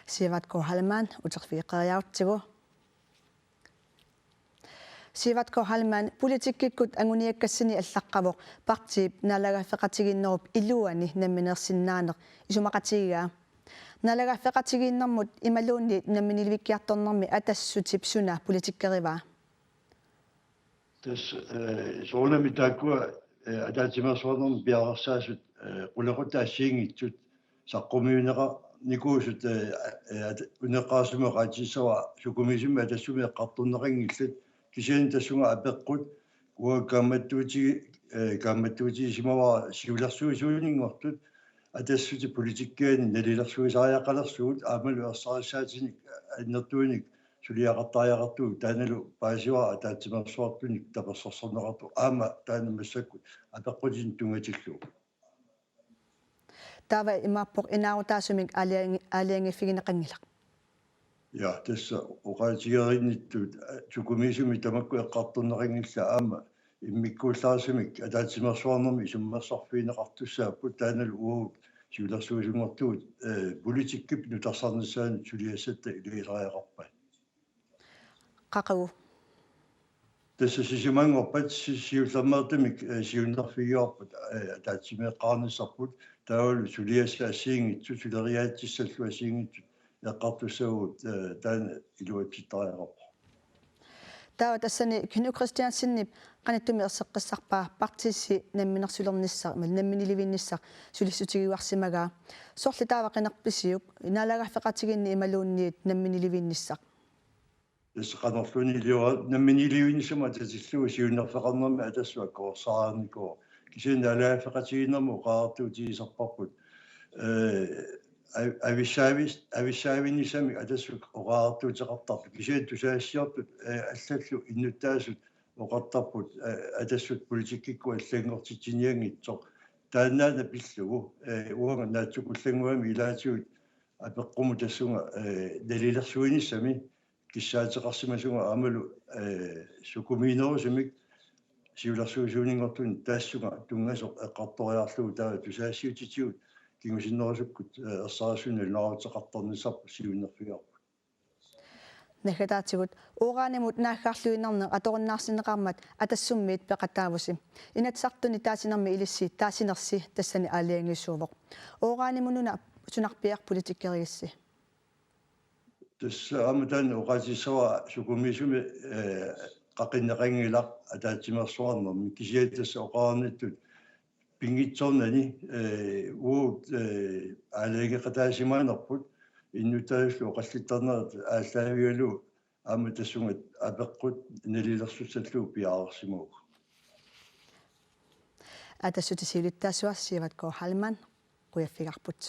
Sivatko Halman uterfiiqeriarutigu Sivatko Halman politikkikut anguniakkassini allaqqavoq partiip naalagaffeqatiginnerup illuani namminersinnaaneq isumaqatigigaa naalagaffeqatigiinnermut imaluunniit namminilvikkiartornermi atassutip suna politikkerivaa tas soolami taakkua ataatimersuarnermi piaqarsaasut qulequtaassiingitsut saqqummiuneqa nikuusut uneqqaasumeqaatissava sukumisummi atassumi eqqartorneqingillat kisian tassunga apeqqut kaammattuuti simavaa siulersuisuuninnguartut atassuti politikkaani nalilersuisariaqalersugut aamalu ersarissaatinik annertuunik suliaqartariaqartuu taanalu paasiwa ataatimersuartunik tapersorsorneqartu aama taanammassakku apeqqutin tungatillu tava imappoq inaarutaasumik aliangifigineqangilaq ja tassa uqaatigeerinnittuut sukumisumi tamakku eqqartorneqingilla aama immikkuullaarsumik ataatimersuarnermi isummersorfiineqartussaappu taanalu uut siulersuisungortuut politikkip nutarsarnissaani suliassatta iliilariaqarpa qaqagu tässä sisimangorpat siullermertumik siunnerfigiorput ataatimeeqqaarnissarput taavalu suliassa assiingitsu suleriaatissallua assiingitsu eqqartussagut taana iluatsittariaqarpa tava tassani kinu Christiansinnip qanittumi erseqqissarpaa partissi namminersulernissar namminilivinnissar sulissutigiuarsimagaa sorli taava qinerpisiuk inaalagaffeqatiginni imaluunniit namminilivinnissar tässä qanerluni liua namminilivinnissama tatillugu siunnerfeqarnermi atassua koorsaarniko kisian alaafeqatiginnermu qaartuutigisarparput avissaavinissami atassuk oqaartuutiqartarpu kisian tusaassiorput аллаллу иннуттаасут oqartarput atassut politikkikku аллангортитсиниангитсоq тааннаана пиллугу уанга наатсукуллангуами илаатигут апеққуму тассунга налилерсуинissami киссаатеқарсимасунга аамалу сукумиинерусумик сиулерсуисуунингортун таассунга тунгасоқ эққарториарлугу таа тусаассиутитигут кингусиннерусуккут ерсарасуни нааутеқарторнissarpu сиуннерфигарпу нахатаатигут уугаанамут наахгаарлуиннарне аторуннаарсинеқармат атассуммиит пеқатаавуси инатсартуни таасинерми илиссиит таасинерси тассани аалиангиссуувоқ уугаанамунуна сунарпиар политиккеригисси tässä amutan oqaatissava sukumisumi qaqinneqangilaq ataatimersuarnermi kisiatassa oqaarnittut pingitsornani uut aalaangeqataasimaanерput innutaasullu oqallittarnerat ааllaавигалу аама тассунга апеққут налилерсуссаллуу пиаарсимагу атассути сиулиттаасуарсиават Halman quyaффигарпут